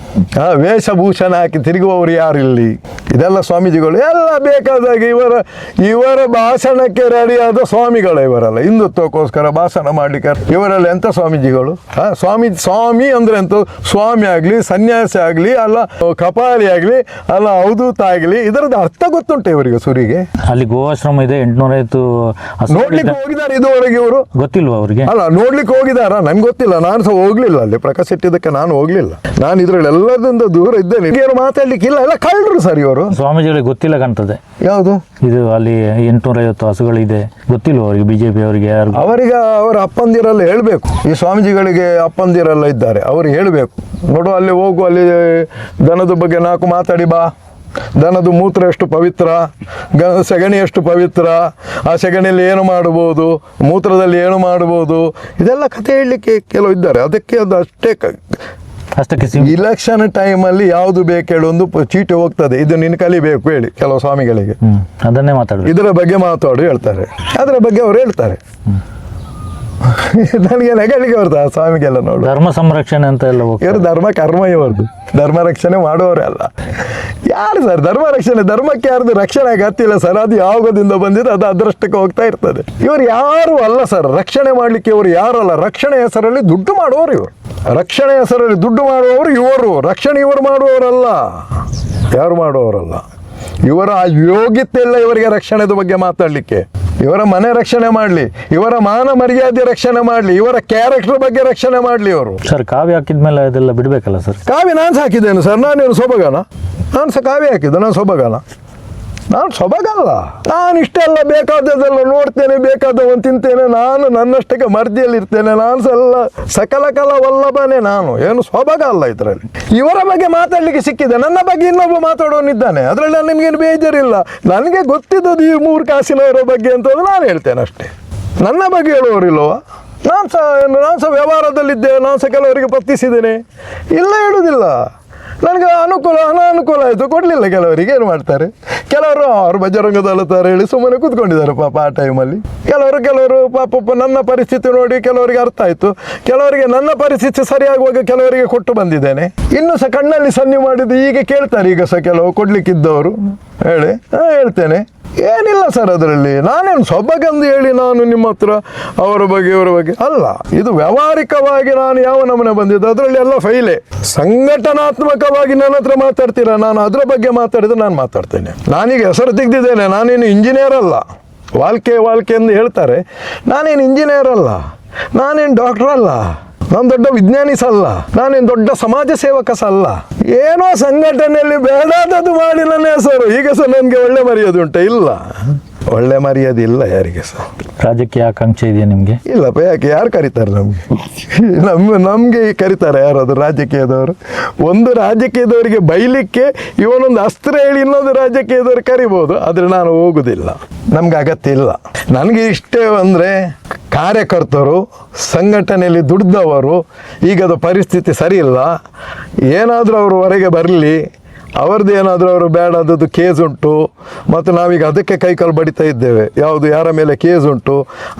S1: ವೇಷಭೂಷಣ ಹಾಕಿ ತಿರುಗುವವರು ಯಾರು ಇಲ್ಲಿ? ಇದೆಲ್ಲ ಸ್ವಾಮೀಜಿಗಳು ಎಲ್ಲ ಬೇಕಾದಾಗ ಇವರ ಭಾಷಣಕ್ಕೆ ರೆಡಿಯಾದ ಸ್ವಾಮಿಗಳು ಇವರೆಲ್ಲ. ಹಿಂದುತ್ವಕ್ಕೋಸ್ಕರ ಭಾಷಣ ಮಾಡ್ಲಿಕ್ಕೆ ಇವರೆಲ್ಲ ಎಂಥ ಸ್ವಾಮೀಜಿಗಳು? ಸ್ವಾಮಿ ಅಂದ್ರೆ ಎಂತ? ಸ್ವಾಮಿ ಆಗಲಿ, ಸನ್ಯಾಸಿ ಆಗಲಿ, ಅಲ್ಲ ಕಪಾಲಿ ಆಗಲಿ, ಅಲ್ಲ ಅವಧೂತ ಆಗಲಿ, ಇದರದ್ದು ಅರ್ಥ ಗೊತ್ತುಂಟು ಇವರಿಗೆ? ಸುರಿಗೆ
S2: ಅಲ್ಲಿ ಗೋವಾಶ್ರಮ ಇದೆ, 805
S1: ನೋಡ್ಲಿಕ್ಕೆ ಹೋಗಿದ್ದಾರೆ ಇದುವರೆಗೆ ಇವರು?
S2: ಗೊತ್ತಿಲ್ವಾ ಅವ್ರಿಗೆ?
S1: ಅಲ್ಲ, ನೋಡ್ಲಿಕ್ಕೆ ಹೋಗಿದಾರ? ನನ್ಗೆ ಗೊತ್ತಿಲ್ಲ, ನಾನು ಸಹ ಹೋಗ್ಲಿಲ್ಲ ಅಲ್ಲಿ. ಪ್ರಕಾಶ್ ಶೆಟ್ಟಿದಕ್ಕೆ ನಾನು ಹೋಗ್ಲಿಲ್ಲ, ನಾನು ಇದ್ರಲ್ಲಿ ಎಲ್ಲದಿಂದ ದೂರ ಇದ್ದೇನೆ. ಏನು ಮಾತಾಡ್ಲಿಕ್ಕಿಲ್ಲ, ಎಲ್ಲ ಕಳ್ಳರು ಸರ್ ಇವರು.
S2: ಸ್ವಾಮೀಜಿಗಳಿಗೆ ಗೊತ್ತಿಲ್ಲ ಕಾಣ್ತದೆ.
S1: ಯಾವುದು ಇದು?
S2: ಅಲ್ಲಿ 850 ಹಸುಗಳಿದೆ, ಗೊತ್ತಿಲ್ವ ಅವರಿಗೆ? BJP ಅವರಿಗೆ ಯಾರು?
S1: ಅವರಿಗೆ ಅವರ ಅಪ್ಪಂದಿರೆಲ್ಲ ಹೇಳ್ಬೇಕು. ಈ ಸ್ವಾಮೀಜಿಗಳಿಗೆ ಅಪ್ಪಂದಿರೆಲ್ಲ ಇದ್ದಾರೆ, ಅವ್ರಿಗೆ ಹೇಳ್ಬೇಕು. ನೋಡು, ಅಲ್ಲಿ ಹೋಗು, ಅಲ್ಲಿ ದನದ ಬಗ್ಗೆ 4 ಮಾತಾಡಿ ಬಾ. ದನದ ಮೂತ್ರ ಎಷ್ಟು ಪವಿತ್ರ, ಸಗಣಿ ಎಷ್ಟು ಪವಿತ್ರ, ಆ ಸಗಣಿಯಲ್ಲಿ ಏನು ಮಾಡಬಹುದು, ಮೂತ್ರದಲ್ಲಿ ಏನು ಮಾಡಬಹುದು, ಇದೆಲ್ಲ ಕಥೆ ಹೇಳಲಿಕ್ಕೆ ಕೆಲವು ಇದ್ದಾರೆ. ಅದಕ್ಕೆ ಅದು ಅಷ್ಟಕ್ಕೆ ಇಲೆಕ್ಷನ್ ಟೈಮಲ್ಲಿ ಯಾವುದು ಬೇಕು ಹೇಳಿ ಒಂದು ಚೀಟಿ ಹೋಗ್ತದೆ, ಇದು ನೀನು ಕಲಿಬೇಕು ಹೇಳಿ ಕೆಲವು ಸ್ವಾಮಿಗಳಿಗೆ.
S2: ಅದನ್ನೇ ಮಾತಾಡ,
S1: ಇದರ ಬಗ್ಗೆ ಮಾತಾಡು ಹೇಳ್ತಾರೆ, ಅದರ ಬಗ್ಗೆ ಅವ್ರು ಹೇಳ್ತಾರೆ. ನನಗೆ ನಗಲಿಕ್ಕೆ ಬರ್ತದೆ ಆ ಸ್ವಾಮಿಗೆಲ್ಲ. ನೋಡು,
S2: ಧರ್ಮ ಸಂರಕ್ಷಣೆ ಅಂತ ಎಲ್ಲ
S1: ಇವರು ಧರ್ಮ ಕರ್ಮ, ಇವರದು ಧರ್ಮ ರಕ್ಷಣೆ ಮಾಡುವವರೇ ಅಲ್ಲ. ಯಾರು ಸರ್ ಧರ್ಮ ರಕ್ಷಣೆ? ಧರ್ಮಕ್ಕೆ ಯಾರ್ದು ರಕ್ಷಣೆ ಆಗತ್ತಿಲ್ಲ ಸರ್, ಅದು ಯಾವಾಗದಿಂದ ಬಂದಿದೆ ಅದು ಅದರಷ್ಟಕ್ಕೆ ಹೋಗ್ತಾ ಇರ್ತದೆ. ಇವರು ಯಾರು ಅಲ್ಲ ಸರ್, ರಕ್ಷಣೆ ಮಾಡಲಿಕ್ಕೆ ಇವರು ಯಾರು ಅಲ್ಲ. ರಕ್ಷಣೆ ಹೆಸರಲ್ಲಿ ದುಡ್ಡು ಮಾಡುವವರು ಇವರು, ರಕ್ಷಣೆ ಹೆಸರಲ್ಲಿ ದುಡ್ಡು ಮಾಡುವವರು ಇವರು. ರಕ್ಷಣೆ ಇವರು ಮಾಡುವವರಲ್ಲ, ಯಾರು ಮಾಡುವವರಲ್ಲ. ಇವರ ಯೋಗ್ಯತೆ ಇಲ್ಲ ಇವರಿಗೆ ರಕ್ಷಣೆದ ಬಗ್ಗೆ ಮಾತಾಡಲಿಕ್ಕೆ. ಇವರ ಮನೆ ರಕ್ಷಣೆ ಮಾಡಲಿ, ಇವರ ಮಾನ ಮರ್ಯಾದೆ ರಕ್ಷಣೆ ಮಾಡಲಿ, ಇವರ ಕ್ಯಾರೆಕ್ಟರ್ ಬಗ್ಗೆ ರಕ್ಷಣೆ ಮಾಡಲಿ ಇವರು.
S2: ಸರ್ ಕಾವ್ಯ ಹಾಕಿದ್ಮೇಲೆ ಅದೆಲ್ಲ ಬಿಡಬೇಕಲ್ಲ ಸರ್?
S1: ಕಾವ್ಯ ನಾನು ಹಾಕಿದ್ದೇನೆ ಸರ್, ನಾನೇನು ಸೊಬಗಾನ? ನಾನು ಸಹ ಕಾವ್ಯ ಹಾಕಿದ್ದೆ, ನಾನು ಸೊಬಗಾನ? ನಾನು ಸೊಬಗಲ್ಲ. ನಾನು ಇಷ್ಟೆಲ್ಲ ಬೇಕಾದದೆಲ್ಲ ನೋಡ್ತೇನೆ, ಬೇಕಾದವನು ತಿಂತೇನೆ, ನಾನು ನನ್ನಷ್ಟಕ್ಕೆ ಮರ್ಜಿಯಲ್ಲಿರ್ತೇನೆ, ನಾನು ಸಕಲ ಕಲ ವಲ್ಲಭನೇ ನಾನು, ಏನು ಸೊಬಗಲ್ಲ ಇದರಲ್ಲಿ. ಇವರ ಬಗ್ಗೆ ಮಾತಾಡ್ಲಿಕ್ಕೆ ಸಿಕ್ಕಿದೆ, ನನ್ನ ಬಗ್ಗೆ ಇನ್ನೊಬ್ಬ ಮಾತಾಡೋನಿದ್ದಾನೆ, ಅದರಲ್ಲಿ ನಿಮಗೇನು ಬೇಜಾರಿಲ್ಲ. ನನಗೆ ಗೊತ್ತಿದ್ದದು ಈ 3 ಕಾಸಿನವರ ಬಗ್ಗೆ ಅಂತಂದು ನಾನು ಹೇಳ್ತೇನೆ ಅಷ್ಟೇ. ನನ್ನ ಬಗ್ಗೆ ಹೇಳುವವರಿಲ್ವ? ನಾನು ಸಹ ವ್ಯವಹಾರದಲ್ಲಿದ್ದೇವೆ, ನಾನು ಸಹ ಕೆಲವರಿಗೆ ಪತ್ತಿಸಿದ್ದೇನೆ, ಇಲ್ಲ ಹೇಳುವುದಿಲ್ಲ. ನನಗೆ ಅನಾನುಕೂಲ ಆಯಿತು, ಕೊಡಲಿಲ್ಲ. ಕೆಲವರಿಗೆ ಏನು ಮಾಡ್ತಾರೆ, ಕೆಲವರು ಅವ್ರು ಬಜರಂಗದಲ್ಲತಾರೆ ಹೇಳಿ ಸುಮ್ಮನೆ ಕೂತ್ಕೊಂಡಿದ್ದಾರೆ ಪಾಪ ಆ ಟೈಮಲ್ಲಿ. ಕೆಲವರು ಪಾಪ ನನ್ನ ಪರಿಸ್ಥಿತಿ ನೋಡಿ ಕೆಲವರಿಗೆ ಅರ್ಥ ಆಯಿತು, ಕೆಲವರಿಗೆ ನನ್ನ ಪರಿಸ್ಥಿತಿ ಸರಿಯಾಗುವಾಗ ಕೆಲವರಿಗೆ ಕೊಟ್ಟು ಬಂದಿದ್ದೇನೆ. ಇನ್ನೂ ಸಹ ಕಣ್ಣಲ್ಲಿ ಸನ್ನೆ ಮಾಡಿದ್ದು ಈಗ ಕೇಳ್ತಾರೆ, ಈಗ ಸಹ ಕೆಲವು ಕೊಡಲಿಕ್ಕಿದ್ದವರು ಹೇಳಿ ಹೇಳ್ತೇನೆ. ಏನಿಲ್ಲ ಸರ್ ಅದರಲ್ಲಿ, ನಾನೇನು ಸೊಬಗಂದು ಹೇಳಿ ನಾನು ನಿಮ್ಮ ಹತ್ರ ಅವರ ಬಗ್ಗೆ ಇವರ ಬಗ್ಗೆ ಅಲ್ಲ. ಇದು ವ್ಯಾವಹಾರಿಕವಾಗಿ ನಾನು ಯಾವ ನಮೂನೆ ಬಂದಿದ್ದು ಅದರಲ್ಲಿ ಎಲ್ಲ ಫೈಲೇ. ಸಂಘಟನಾತ್ಮಕವಾಗಿ ನನ್ನ ಹತ್ರ ಮಾತಾಡ್ತೀರಾ, ನಾನು ಅದರ ಬಗ್ಗೆ ಮಾತಾಡಿದ್ರೆ ನಾನು ಮಾತಾಡ್ತೇನೆ. ನಾನೀಗ ಹೆಸರು ತೆಗೆದಿದ್ದೇನೆ, ನಾನೇನು ಇಂಜಿನಿಯರ್ ಅಲ್ಲ. ವಾಲ್ಕೆ ಎಂದು ಹೇಳ್ತಾರೆ, ನಾನೇನು ಇಂಜಿನಿಯರ್ ಅಲ್ಲ, ನಾನೇನು ಡಾಕ್ಟರ್ ಅಲ್ಲ, ನಾನು ದೊಡ್ಡ ವಿಜ್ಞಾನಿ ಸಹ ಅಲ್ಲ, ನಾನೇನು ದೊಡ್ಡ ಸಮಾಜ ಸೇವಕ ಸಹ ಅಲ್ಲ. ಏನೋ ಸಂಘಟನೆಯಲ್ಲಿ ಬೇಡಾದದ್ದು ಮಾಡಿ ನನ್ನ ಹೆಸರು. ಈಗ ಸಹ ನನಗೆ ಒಳ್ಳೆ ಮರ್ಯಾದೆ ಉಂಟು? ಇಲ್ಲ, ಒಳ್ಳೆ ಮರ್ಯಾದೆ ಇಲ್ಲ ಯಾರಿಗೆ ಸಹ.
S2: ರಾಜಕೀಯ ಆಕಾಂಕ್ಷೆ ಇದೆಯಾ ನಿಮಗೆ?
S1: ಇಲ್ಲಪ್ಪ, ಯಾಕೆ? ಯಾರು ಕರೀತಾರೆ ನಮಗೆ? ನಮಗೆ ಕರೀತಾರೆ ಯಾರಾದ್ರು ರಾಜಕೀಯದವರು? ಒಂದು ರಾಜಕೀಯದವರಿಗೆ ಬೈಲಿಕ್ಕೆ ಇವನೊಂದು ಅಸ್ತ್ರ ಹೇಳಿ ಇನ್ನೊಂದು ರಾಜಕೀಯದವ್ರು ಕರಿಬೋದು, ಆದರೆ ನಾನು ಹೋಗುದಿಲ್ಲ, ನಮ್ಗೆ ಅಗತ್ಯ ಇಲ್ಲ. ನನಗೆ ಇಷ್ಟೇ ಅಂದರೆ ಕಾರ್ಯಕರ್ತರು, ಸಂಘಟನೆಯಲ್ಲಿ ದುಡ್ದವರು, ಈಗದ ಪರಿಸ್ಥಿತಿ ಸರಿ ಇಲ್ಲ, ಏನಾದರೂ ಅವರು ಹೊರಗೆ ಬರಲಿ, ಅವ್ರದ್ದು ಏನಾದರೂ ಅವರು ಬೇಡಾದದ್ದು ಕೇಸ್ ಉಂಟು, ಮತ್ತು ನಾವೀಗ ಅದಕ್ಕೆ ಕೈಕಾಲು ಬಡಿತಾ ಇದ್ದೇವೆ. ಯಾವುದು ಯಾರ ಮೇಲೆ ಕೇಸ್ ಉಂಟು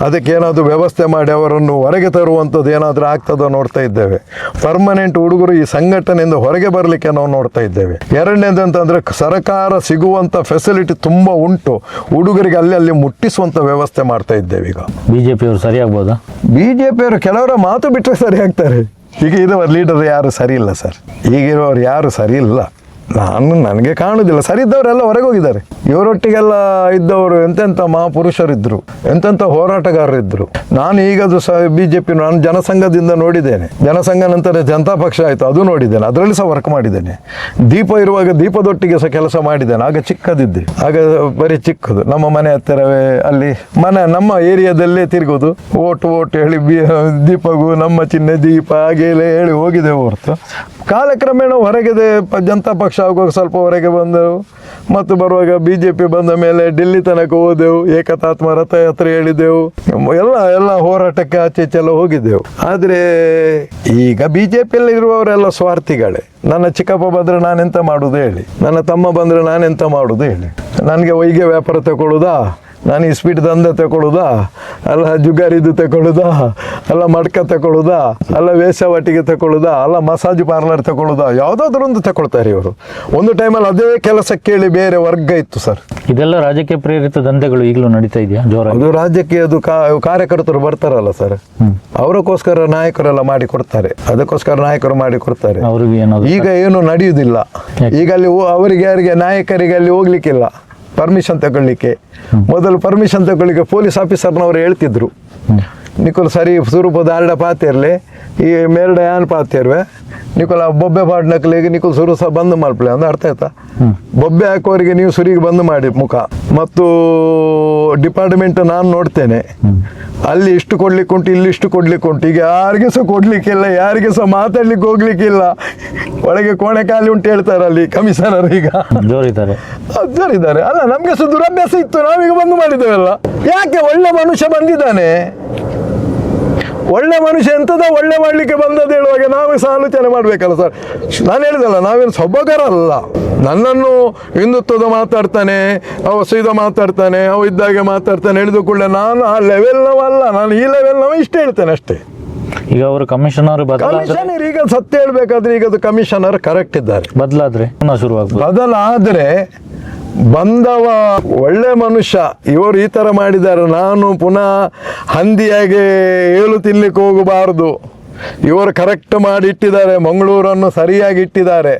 S1: ಅದಕ್ಕೆ ಏನಾದರೂ ವ್ಯವಸ್ಥೆ ಮಾಡಿ ಅವರನ್ನು ಹೊರಗೆ ತರುವಂಥದ್ದು ಏನಾದರೂ ಆಗ್ತದೋ ನೋಡ್ತಾ ಇದ್ದೇವೆ. ಪರ್ಮನೆಂಟ್ ಹುಡುಗರು ಈ ಸಂಘಟನೆಯಿಂದ ಹೊರಗೆ ಬರಲಿಕ್ಕೆ ನಾವು ನೋಡ್ತಾ ಇದ್ದೇವೆ. ಎರಡನೇದು ಅಂತಂದರೆ ಸರ್ಕಾರ ಸಿಗುವಂಥ ಫೆಸಿಲಿಟಿ ತುಂಬ ಉಂಟು, ಹುಡುಗರಿಗೆ ಅಲ್ಲಿ ಮುಟ್ಟಿಸುವಂಥ ವ್ಯವಸ್ಥೆ ಮಾಡ್ತಾ ಇದ್ದೇವೆ. ಈಗ
S2: ಬಿಜೆಪಿಯವರು ಸರಿಯಾಗ್ಬೋದಾ?
S1: ಬಿಜೆಪಿಯವರು ಕೆಲವರ ಮಾತು ಬಿಟ್ಟರೆ ಸರಿ ಆಗ್ತಾರೆ. ಈಗ ಇರುವ ಲೀಡರ್ ಯಾರು ಸರಿ ಇಲ್ಲ ಸರ್, ಈಗಿರೋರು ಯಾರು ಸರಿ ಇಲ್ಲ. ನನಗೆ ಕಾಣುವುದಿಲ್ಲ. ಸರಿ ಇದ್ದವರೆಲ್ಲ ಹೊರಗೆ ಹೋಗಿದ್ದಾರೆ. ಇವರೊಟ್ಟಿಗೆಲ್ಲ ಇದ್ದವರು ಎಂತೆಂಥ ಮಹಾಪುರುಷರಿದ್ದರು, ಎಂತೆಂಥ ಹೋರಾಟಗಾರರಿದ್ದರು. ನಾನು ಈಗದು ಸಹ BJP ನಾನು ಜನಸಂಘದಿಂದ ನೋಡಿದ್ದೇನೆ. ಜನಸಂಘ ನಂತರ ಜನತಾ ಪಕ್ಷ ಆಯಿತು, ಅದು ನೋಡಿದ್ದೇನೆ, ಅದರಲ್ಲಿ ಸಹ ವರ್ಕ್ ಮಾಡಿದ್ದೇನೆ. ದೀಪ ಇರುವಾಗ ದೀಪದೊಟ್ಟಿಗೆ ಸಹ ಕೆಲಸ ಮಾಡಿದ್ದೇನೆ. ಆಗ ಚಿಕ್ಕದಿದ್ದೆ, ಆಗ ಬರೀ ಚಿಕ್ಕದು, ನಮ್ಮ ಮನೆ ಹತ್ತಿರವೇ ಅಲ್ಲಿ ನಮ್ಮ ಏರಿಯಾದಲ್ಲೇ ತಿರುಗೋದು, ಓಟು ಹೇಳಿ ದೀಪಗೂ ನಮ್ಮ ಚಿಹ್ನೆ ದೀಪ ಹಾಗೆ ಹೇಳಿ ಹೋಗಿದೆ ಹೊರತು ಕಾಲಕ್ರಮೇಣ ಹೊರಗೆ ಜನತಾ ಪಕ್ಷ ಆಗುವಾಗ ಸ್ವಲ್ಪ ಹೊರಗೆ ಬಂದೆವು, ಮತ್ತು ಬರುವಾಗ BJP ಬಂದ ಮೇಲೆ ಡೆಲ್ಲಿ ತನಕ ಹೋದೆವು, ಏಕತಾತ್ಮ ರಥಯಾತ್ರೆ ಹೇಳಿದೆವು, ಎಲ್ಲ ಹೋರಾಟಕ್ಕೆ ಆಚೆ ಈಚೆಲ್ಲ ಹೋಗಿದ್ದೆವು. ಆದರೆ ಈಗ BJPಯಲ್ಲಿ ಇರುವವರೆಲ್ಲ ಸ್ವಾರ್ಥಿಗಳೇ. ನನ್ನ ಚಿಕ್ಕಪ್ಪ ಬಂದರೆ ನಾನೆಂತ ಮಾಡೋದು ಹೇಳಿ, ನನ್ನ ತಮ್ಮ ಬಂದರೆ ನಾನೆಂತ ಮಾಡೋದು ಹೇಳಿ, ನನಗೆ ಹೊಯ್ಗೆ ವ್ಯಾಪಾರ ತಗೊಳ್ಳೋದಾ, ನಾನು ಈ ಸ್ಪೀಡ್ ದಂಧೆ ತಗೊಳ್ಳೋದಾ, ಅಲ್ಲ ಜುಗಾರಿದು ತಗೊಳ್ಳೋದಾ, ಅಲ್ಲ ಮಡ್ಕ ತಗೊಳ್ಳೋದಾ, ಅಲ್ಲ ವೇಷವಾಟಿಗೆ ತಗೊಳ್ಳೋದಾ, ಅಲ್ಲ ಮಸಾಜ್ ಪಾರ್ಲರ್ ತಗೊಳ್ಳೋದಾ, ಯಾವುದಾದ್ರೂ ಒಂದು ತಗೊಳ್ತಾರೆ ಇವರು. ಒಂದು ಟೈಮಲ್ಲಿ ಅದೇ ಕೆಲಸ ಕೇಳಿ ಬೇರೆ ವರ್ಗ ಇತ್ತು ಸರ್.
S2: ಇದೆಲ್ಲ ರಾಜಕೀಯ ಪ್ರೇರಿತ ದಂಧೆಗಳು ಈಗಲೂ ನಡೀತಾ ಇದೆಯಾ ಜೋರಾಗಿ?
S1: ಅದು ರಾಜಕೀಯದು ಕಾರ್ಯಕರ್ತರು ಬರ್ತಾರಲ್ಲ ಸರ್, ಅವರಕ್ಕೋಸ್ಕರ ನಾಯಕರೆಲ್ಲ ಮಾಡಿ ಕೊಡ್ತಾರೆ, ಅದಕ್ಕೋಸ್ಕರ ನಾಯಕರು ಮಾಡಿ ಕೊಡ್ತಾರೆ.
S2: ಅವ್ರಿಗೆ ಏನಾದ್ರು
S1: ಈಗ ಏನು ನಡೆಯುವುದಿಲ್ಲ. ಈಗ ಅಲ್ಲಿ ಅವರಿಗೆ ಯಾರಿಗೆ ನಾಯಕರಿಗೆ ಅಲ್ಲಿ ಹೋಗ್ಲಿಕ್ಕಿಲ್ಲ ಪರ್ಮಿಷನ್ ತಗೊಳ್ಳಿಕ್ಕೆ. ಮೊದಲು ಪರ್ಮಿಷನ್ ತಗೊಳ್ಳಿಕ್ಕೆ ಪೊಲೀಸ್ ಆಫೀಸರ್ನವರು ಹೇಳ್ತಿದ್ರು, ನಿಕೋಲ್ ಸರಿ ಸ್ವರೂಪದ ಆರ್ಡ ಪಾತಿರ್ಲಿ, ಈ ಮೇಲ್ಡ ಯಾನ್ ಪಾತಿರ್ವೆ ನಿಕೋಲ ಬೊಬ್ಬೆ ಪಾಡ್ನಕ್ಲಿಗೆ ನಿಕೋಲ್ ಸುರು ಸಹ ಬಂದ್ ಮಾಡ್ಪ್ಲೆ ಅಂದ್ರೆ ಅರ್ಥ ಆಯ್ತಾ? ಬೊಬ್ಬೆ ಹಾಕೋರಿಗೆ ನೀವು ಸುರಿಗೆ ಬಂದ್ ಮಾಡಿ ಮುಖ. ಮತ್ತು ಡಿಪಾರ್ಟ್ಮೆಂಟ್ ನಾನು ನೋಡ್ತೇನೆ, ಅಲ್ಲಿ ಇಷ್ಟು ಕೊಡ್ಲಿಕ್ಕೆ ಉಂಟು, ಇಲ್ಲಿ ಇಷ್ಟು ಕೊಡ್ಲಿಕ್ಕೆ ಉಂಟು. ಈಗ ಯಾರಿಗೆ ಸಹ ಕೊಡ್ಲಿಕ್ಕಿಲ್ಲ, ಯಾರಿಗೆ ಸಹ ಮಾತಾಡ್ಲಿಕ್ಕೆ ಹೋಗ್ಲಿಕ್ಕಿಲ್ಲ. ಒಳಗೆ ಕೋಣೆ ಖಾಲಿ ಉಂಟು ಹೇಳ್ತಾರೆ ಅಲ್ಲಿ ಕಮಿಷನರ್. ಈಗ
S2: ಜೋರಿದ್ದಾರೆ.
S1: ಅಲ್ಲ, ನಮ್ಗೆ ಸಹ ದುರಭ್ಯಾಸ ಇತ್ತು, ನಾವೀಗ ಬಂದ್ ಮಾಡಿದ್ದೇವಲ್ಲ. ಯಾಕೆ? ಒಳ್ಳೆ ಮನುಷ್ಯ ಬಂದಿದ್ದಾನೆ, ಒಳ್ಳೆ ಮನುಷ್ಯ ಎಂಥದ ಒಳ್ಳೆ ಮಾಡಲಿಕ್ಕೆ ಬಂದದ್ದು ಹೇಳುವಾಗ ನಾವು ಸಹ ಆಲೋಚನೆ ಮಾಡಬೇಕಲ್ಲ ಸರ್. ನಾನು ಹೇಳಿದಲ್ಲ, ನಾವೇನು ಸೊಬಗರಲ್ಲ. ನನ್ನನ್ನು ಹಿಂದುತ್ವದ ಮಾತಾಡ್ತಾನೆ, ಅವ ಸೀದಾ ಮಾತಾಡ್ತಾನೆ, ಅವ ಇದ್ದಾಗೆ ಮಾತಾಡ್ತಾನೆ ಹೇಳಿದ ಕೂಡಲೇ ನಾನು ಆ ಲೆವೆಲ್ನವಲ್ಲ, ನಾನು ಈ ಲೆವೆಲ್ನವ ಇಷ್ಟು ಹೇಳ್ತೇನೆ ಅಷ್ಟೇ.
S2: ಈಗ ಅವರು ಕಮಿಷನರ್
S1: ಕಮಿಷನರ್ ಈಗ ಸತ್ಯ ಹೇಳ್ಬೇಕಾದ್ರೆ ಈಗ ಅದು ಕಮಿಷನರ್ ಕರೆಕ್ಟ್ ಇದ್ದಾರೆ.
S2: ಬದಲಾದ್ರೆ ಶುರುವಾಗ್ತದೆ.
S1: ಬದಲಾದ್ರೆ ಬಂದವ ಒಳ್ಳೆ ಮನುಷ್ಯ, ಇವರು ಈ ಥರ ಮಾಡಿದ್ದಾರೆ, ನಾನು ಪುನಃ ಹಂದಿಯಾಗೆ ಏಳು ತಿನ್ಲಿಕ್ಕೆ ಹೋಗಬಾರ್ದು, ಇವರು ಕರೆಕ್ಟ್ ಮಾಡಿ ಇಟ್ಟಿದ್ದಾರೆ, ಮಂಗಳೂರನ್ನು ಸರಿಯಾಗಿ ಇಟ್ಟಿದ್ದಾರೆ,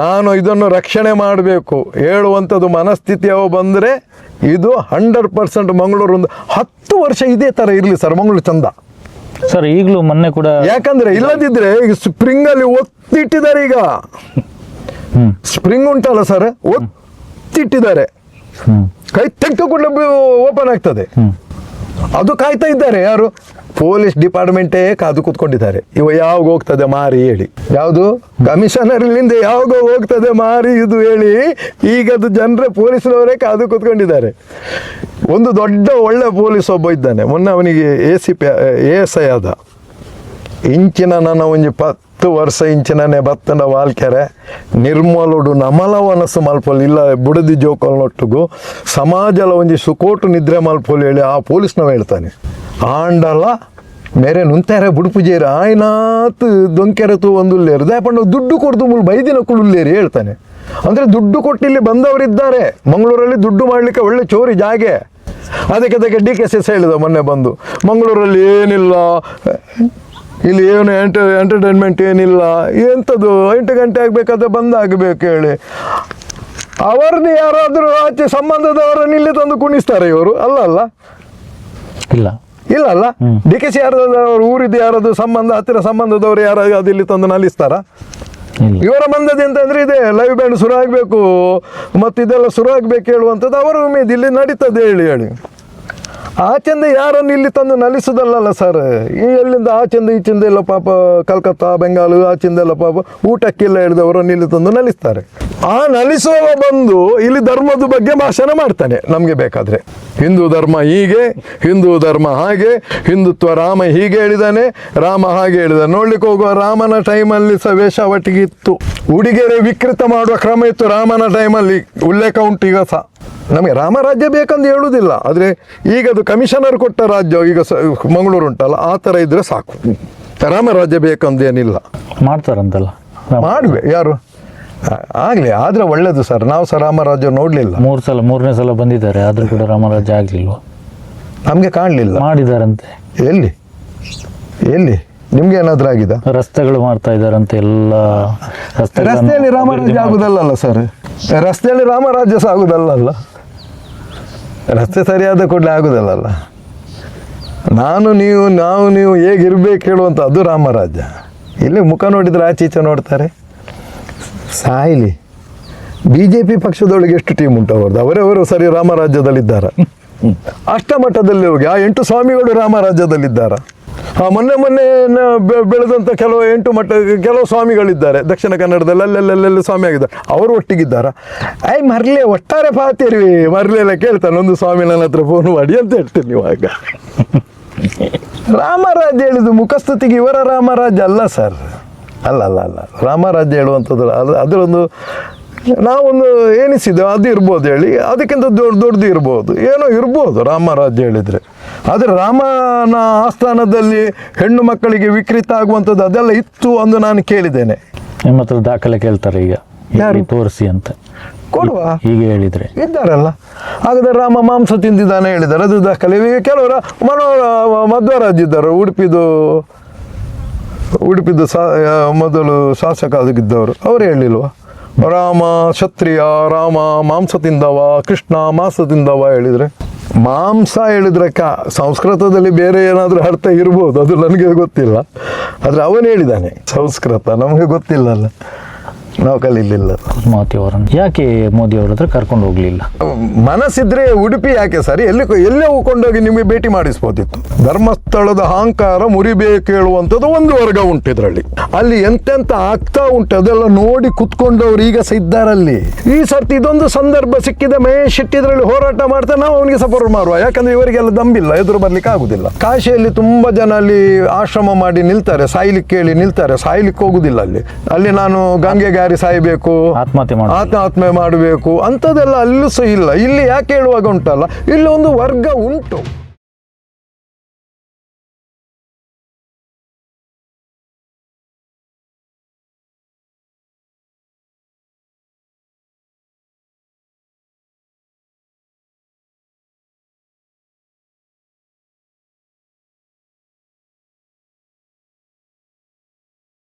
S1: ನಾನು ಇದನ್ನು ರಕ್ಷಣೆ ಮಾಡಬೇಕು ಹೇಳುವಂಥದ್ದು ಮನಸ್ಥಿತಿಯವ ಬಂದರೆ ಇದು 100% ಮಂಗಳೂರು ಒಂದು 10 ವರ್ಷ ಇದೇ ಥರ ಇರಲಿ ಸರ್, ಮಂಗಳೂರು ಚಂದ
S2: ಸರ್. ಈಗಲೂ ಮೊನ್ನೆ ಕೂಡ, ಯಾಕಂದರೆ
S1: ಇಲ್ಲದಿದ್ದರೆ ಈಗ ಸ್ಪ್ರಿಂಗಲ್ಲಿ ಒತ್ತಿಟ್ಟಿದ್ದಾರೆ. ಈಗ ಸ್ಪ್ರಿಂಗ್ ಉಂಟಲ್ಲ ಸರ್, ಒತ್ತಿಟ್ಟಿದ್ದಾರೆ. ಕೈ ತೆಗೆದು ಕೂಡಲೇ ಓಪನ್ ಆಗ್ತದೆ.
S2: ಹ್ಮ್.
S1: ಅದು ಕಾಯ್ತಾ ಇದ್ದಾರೆ ಯಾರು? ಪೊಲೀಸ್ ಡಿಪಾರ್ಟ್ಮೆಂಟೇ ಕಾದು ಕೂತ್ಕೊಂಡಿದ್ದಾರೆ. ಇವ ಯಾವಾಗ ಹೋಗ್ತದೆ ಮಾರಿ ಹೇಳಿ, ಯಾವುದು ಕಮಿಷನರ್ ಇಲ್ಲಿಂದ ಯಾವಾಗ ಹೋಗ್ತದೆ ಮಾರಿ ಇದು ಹೇಳಿ, ಈಗ ಅದು ಜನರೇ ಪೊಲೀಸ್ನವರೇ ಕಾದು ಕೂತ್ಕೊಂಡಿದ್ದಾರೆ. ಒಂದು ದೊಡ್ಡ ಒಳ್ಳೆ ಪೊಲೀಸ್ ಒಬ್ಬ ಇದ್ದಾನೆ, ಮೊನ್ನೆ ಅವನಿಗೆ ASI ಆದ. ಇಂಚಿನ ನನ್ನ ಒಂಜಿ 10 ವರ್ಷ ಇಂಚಿನನೆ ಬತ್ತನ ವಾಲ್ಕೆರೆ ನಿರ್ಮಲುಡು ನಮಲ ವನಸ್ಸು ಮಲ್ಪೊಲಿ ಇಲ್ಲ ಬುಡದಿ ಜೋಕಲ್ನೊಟ್ಟಿಗೂ ಸಮಾಜಲ ಒಂಜಿ ಸುಕೋಟು ನಿದ್ರೆ ಮಲ್ಪೊಲಿ ಹೇಳಿ ಆ ಪೊಲೀಸ್ನವ ಹೇಳ್ತಾನೆ. ಆಂಡಲ ಮೇರೆ ನುಂತಾರೆ ಬುಡುಪುಜೇರಿ ಆಯ್ನಾತ್ ದೊಂಕೆರೆ ತೂ ಒಂದುಲ್ಲೇರು ದಯಪಂಡು ದುಡ್ಡು ಕೊಡ್ದು ಮುಲ್ ಬೈದಿನ ಕುಳುಲ್ಲೇರಿ ಹೇಳ್ತಾನೆ. ಅಂದರೆ ದುಡ್ಡು ಕೊಟ್ಟು ಇಲ್ಲಿ ಬಂದವರಿದ್ದಾರೆ, ಮಂಗಳೂರಲ್ಲಿ ದುಡ್ಡು ಮಾಡಲಿಕ್ಕೆ ಒಳ್ಳೆ ಚೋರಿ ಜಾಗೆ. ಅದಕ್ಕೆ DKCS ಹೇಳಿದ ಮೊನ್ನೆ ಬಂದು, ಮಂಗಳೂರಲ್ಲಿ ಏನಿಲ್ಲ, ಇಲ್ಲಿ ಏನು ಎಂಟರ್ಟೈನ್ಮೆಂಟ್ ಏನಿಲ್ಲ, ಎಂಥದ್ದು 8 ಗಂಟೆ ಆಗಬೇಕಾದ್ರೆ ಬಂದಾಗಬೇಕು ಹೇಳಿ. ಅವರದ್ದು ಯಾರಾದರೂ ಆಚೆ ಸಂಬಂಧದವರನ್ನು ಇಲ್ಲಿ ತಂದು ಕುಣಿಸ್ತಾರೆ ಇವರು? ಅಲ್ಲ ಇಲ್ಲ ಅಲ್ಲ. DKC ಯಾರಾದ್ರು ಊರಿದ್ದು ಯಾರಾದ್ರು ಸಂಬಂಧ ಹತ್ತಿರ ಸಂಬಂಧದವರು ಯಾರಾದ್ರು ಅದು ಇಲ್ಲಿ ತಂದು ನಲಿಸ್ತಾರ? ಇವರ ಮಂದದ ಅಂತಂದ್ರೆ ಇದೆ ಲೈವ್ ಬ್ಯಾಂಡ್ ಶುರು ಆಗಬೇಕು ಮತ್ತು ಇದೆಲ್ಲ ಶುರು ಆಗಬೇಕು ಹೇಳುವಂಥದ್ದು ಅವರ ಉಮೇದು ಇಲ್ಲಿ ನಡೀತದೆ ಹೇಳಿ ಆಚೆಂದ ಯಾರನ್ನು ಇಲ್ಲಿ ತಂದು ನಲಿಸೋದಲ್ಲ ಸರ್. ಈ ಎಲ್ಲಿಂದ ಆಚೆಂದ ಈಚೆಂದ ಎಲ್ಲ ಪಾಪ ಕಲ್ಕತ್ತಾ ಬೆಂಗಾಲು ಆಚೆಂದೆಲ್ಲ ಪಾಪ ಊಟಕ್ಕೆಲ್ಲ ಹಿಡಿದವರನ್ನು ಇಲ್ಲಿ ತಂದು ನಲಿಸ್ತಾರೆ. ಆ ನಲಿಸುವವ ಬಂದು ಇಲ್ಲಿ ಧರ್ಮದ ಬಗ್ಗೆ ಭಾಷಣ ಮಾಡ್ತಾನೆ ನಮಗೆ ಬೇಕಾದರೆ. ಹಿಂದೂ ಧರ್ಮ ಹೀಗೆ, ಹಿಂದೂ ಧರ್ಮ ಹಾಗೆ, ಹಿಂದುತ್ವ ರಾಮ ಹೀಗೆ ಹೇಳಿದಾನೆ, ರಾಮ ಹಾಗೆ ಹೇಳಿದಾನೆ. ನೋಡ್ಲಿಕ್ಕೆ ಹೋಗುವ ರಾಮನ ಟೈಮಲ್ಲಿ ಸಹ ವೇಷಾವಟಿಗೆ ಇತ್ತು, ಉಡುಗೆರೆ ವಿಕೃತ ಮಾಡುವ ಕ್ರಮ ಇತ್ತು ರಾಮನ ಟೈಮಲ್ಲಿ, ಉಲ್ಲೇಖ ಉಂಟು ಈಗ ಸಹ. ನಮಗೆ ರಾಮರಾಜ್ಯ ಬೇಕಂತ ಹೇಳುವುದಿಲ್ಲ, ಆದರೆ ಈಗ ಅದು ಕಮಿಷನರ್ ಕೊಟ್ಟ ರಾಜ್ಯ ಈಗ ಮಂಗಳೂರು ಉಂಟಲ್ಲ ಆ ಥರ ಇದ್ರೆ ಸಾಕು. ರಾಮರಾಜ್ಯ ಬೇಕಂದೇನಿಲ್ಲ.
S2: ಮಾಡ್ತಾರಂತಲ್ಲ,
S1: ಮಾಡ್ಬೇ ಯಾರು ಆಗಲಿ, ಆದರೆ ಒಳ್ಳೇದು ಸರ್. ನಾವು ಸಹ ರಾಮರಾಜ್ಯ ನೋಡಲಿಲ್ಲ.
S2: 3ನೇ ಸಲ ಬಂದಿದ್ದಾರೆ, ಆದರೂ ಕೂಡ ರಾಮರಾಜ್ಯ ಆಗಲಿಲ್ವ?
S1: ನಮಗೆ ಕಾಣಲಿಲ್ಲ.
S2: ಮಾಡಿದಾರಂತೆ.
S1: ಎಲ್ಲಿ ನಿಮ್ಗೆ ಏನಾದ್ರೂ ಆಗಿದೆ?
S2: ರಸ್ತೆಗಳು ಮಾಡ್ತಾ ಇದ್ದಾರಂತೆ ಎಲ್ಲ.
S1: ರಸ್ತೆಯಲ್ಲಿ ರಾಮರಾಜ್ಯ ಆಗುದಲ್ಲ ಸರ್, ರಸ್ತೆಯಲ್ಲಿ ರಾಮರಾಜ್ಯ ಸಹ ಆಗುದಲ್ಲ. ರಸ್ತೆ ಸರಿಯಾದ ಕೂಡಲೇ ಆಗುದಲ್ಲ. ನಾವು ನೀವು ಹೇಗಿರ್ಬೇಕು ಹೇಳುವಂಥ ಅದು ರಾಮರಾಜ್ಯ. ಇಲ್ಲಿ ಮುಖ ನೋಡಿದ್ರೆ ಆಚೀಚೆ ನೋಡ್ತಾರೆ. ಸಾಯಿಲಿ, BJP ಪಕ್ಷದೊಳಗೆ ಎಷ್ಟು ಟೀಮ್ ಉಂಟು ಅವ್ರದ್ದು, ಅವರವರು ಸರಿ ರಾಮರಾಜ್ಯದಲ್ಲಿದ್ದಾರೆ. ಅಷ್ಟಮಟ್ಟದಲ್ಲಿ ಹೋಗಿ ಆ 8 ಸ್ವಾಮಿಗಳು ರಾಮರಾಜ್ಯದಲ್ಲಿದ್ದಾರ. ಮೊನ್ನೆ ಬೆಳೆದಂಥ ಕೆಲವು ಸ್ವಾಮಿಗಳಿದ್ದಾರೆ ದಕ್ಷಿಣ ಕನ್ನಡದಲ್ಲಿ, ಅಲ್ಲೆಲ್ಲ ಸ್ವಾಮಿ ಆಗಿದ್ದಾರೆ, ಅವರು ಒಟ್ಟಿಗಿದ್ದಾರ. ಮರ್ಲೆ ಒಟ್ಟಾರೆ ಪಾತಿರಿ ಮರ್ಲೆಲ್ಲ ಕೇಳ್ತಾನೆ ಒಂದು ಸ್ವಾಮಿ ನನ್ನ ಹತ್ರ ಫೋನ್ ಮಾಡಿ ಅಂತ ಹೇಳ್ತೀನಿ. ಇವಾಗ ರಾಮರಾಜ್ಯ ಹೇಳಿದ್ದು ಮುಖಸ್ತುತಿಗೆ ಇವರ ರಾಮರಾಜ್ಯ ಅಲ್ಲ ಸರ್, ಅಲ್ಲ ರಾಮರಾಜ್ಯ ಹೇಳುವಂಥದ್ದು ಅದರೊಂದು ನಾವೊಂದು ಎನಿಸಿದ್ದೇವೆ ಅದು ಇರ್ಬೋದು ಹೇಳಿ, ಅದಕ್ಕಿಂತ ದೊಡ್ಡದು ಇರ್ಬೋದು, ಏನೋ ಇರ್ಬೋದು ರಾಮರಾಜ್ಯ ಹೇಳಿದರೆ. ಆದರೆ ರಾಮನ ಆಸ್ಥಾನದಲ್ಲಿ ಹೆಣ್ಣು ಮಕ್ಕಳಿಗೆ ವಿಕೃತ ಆಗುವಂಥದ್ದು ಅದೆಲ್ಲ ಇತ್ತು ಅಂದು ನಾನು ಕೇಳಿದ್ದೇನೆ.
S2: ನಿಮ್ಮ ಹತ್ರ ದಾಖಲೆ ಕೇಳ್ತಾರೆ ಈಗ, ಯಾರು ತೋರಿಸಿ ಅಂತ
S1: ಕೊಡುವ
S2: ಹೀಗೆ ಹೇಳಿದರೆ
S1: ಇದ್ದಾರಲ್ಲ. ಹಾಗಾದರೆ ರಾಮ ಮಾಂಸ ತಿಂದಿದ್ದಾನೆ ಹೇಳಿದ್ದಾರೆ, ಅದು ದಾಖಲೆ. ಕೆಲವರು ಮಧ್ವರಾಜ್ ಇದ್ದಾರೆ, ಉಡುಪಿದು ಮೊದಲು ಶಾಸಕ ಅದಕ್ಕಿದ್ದವರು, ಅವರು ಹೇಳಿಲ್ವಾ ರಾಮ ಕ್ಷತ್ರಿಯ, ರಾಮ ಮಾಂಸ ತಿಂದವ, ಕೃಷ್ಣ ಮಾಂಸ ತಿಂದವ ಹೇಳಿದರೆ? ಮಾಂಸ ಹೇಳಿದ್ರೆ ಸಂಸ್ಕೃತದಲ್ಲಿ ಬೇರೆ ಏನಾದರೂ ಅರ್ಥ ಇರ್ಬೋದು, ಅದು ನನಗೆ ಗೊತ್ತಿಲ್ಲ. ಆದರೆ ಅವನು ಹೇಳಿದ್ದಾನೆ ಸಂಸ್ಕೃತ, ನಮಗೆ ಗೊತ್ತಿಲ್ಲಲ್ಲ, ನಾವು ಕಲೀಲಿಲ್ಲ.
S2: ಮೋದಿ ಅವರನ್ನು ಯಾಕೆ ಮೋದಿ ಅವ್ರ ಹತ್ರ ಕರ್ಕೊಂಡು ಹೋಗ್ಲಿಲ್ಲ?
S1: ಮನಸ್ಸಿದ್ರೆ ಉಡುಪಿ ಯಾಕೆ ಸರಿ, ಎಲ್ಲೇ ಕೊಂಡೋಗಿ ನಿಮಗೆ ಭೇಟಿ ಮಾಡಿಸ್ಬೋದಿತ್ತು. ಧರ್ಮಸ್ಥಳದ ಅಹಂಕಾರ ಮುರಿಬೇಕು ಹೇಳುವಂಥದ್ದು ಒಂದು ವರ್ಗ ಉಂಟು ಇದರಲ್ಲಿ. ಅಲ್ಲಿ ಎಂತೆಂತ ಆಗ್ತಾ ಉಂಟು ಅದೆಲ್ಲ ನೋಡಿ ಕುತ್ಕೊಂಡವ್ರು ಈಗ ಸಹ ಇದ್ದಾರಲ್ಲಿ. ಈ ಸರ್ತಿ ಇದೊಂದು ಸಂದರ್ಭ ಸಿಕ್ಕಿದೆ, ಮಹೇಶ್ ಶೆಟ್ಟಿ ಇದರಲ್ಲಿ ಹೋರಾಟ ಮಾಡ್ತಾ ನಾವು ಅವನಿಗೆ ಸಪೋರ್ಟ್ ಮಾಡುವ. ಯಾಕಂದ್ರೆ ಇವರಿಗೆಲ್ಲ ದಂಬಿಲ್ಲ, ಎದುರು ಬರ್ಲಿಕ್ಕೆ ಆಗುದಿಲ್ಲ. ಕಾಶಿಯಲ್ಲಿ ತುಂಬಾ ಜನ ಅಲ್ಲಿ ಆಶ್ರಮ ಮಾಡಿ ನಿಲ್ತಾರೆ, ಸಾಯ್ಲಿಕ್ಕೆ ಹೇಳಿ ನಿಲ್ತಾರೆ, ಸಾಯ್ಲಿಕ್ಕೆ ಹೋಗುದಿಲ್ಲ. ಅಲ್ಲಿ ನಾನು ಗಂಗೆಗೆ ಸಾಯಬೇಕು, ಆತ್ಮಹತ್ಯೆ ಮಾಡಬೇಕು ಅಂಥದ್ದೆಲ್ಲ ಅಲ್ಲೂ ಸಹ ಇಲ್ಲ. ಇಲ್ಲಿ ಯಾಕೆ ಹೇಳುವಾಗ ಉಂಟಲ್ಲ, ಇಲ್ಲಿ ಒಂದು ವರ್ಗ ಉಂಟು.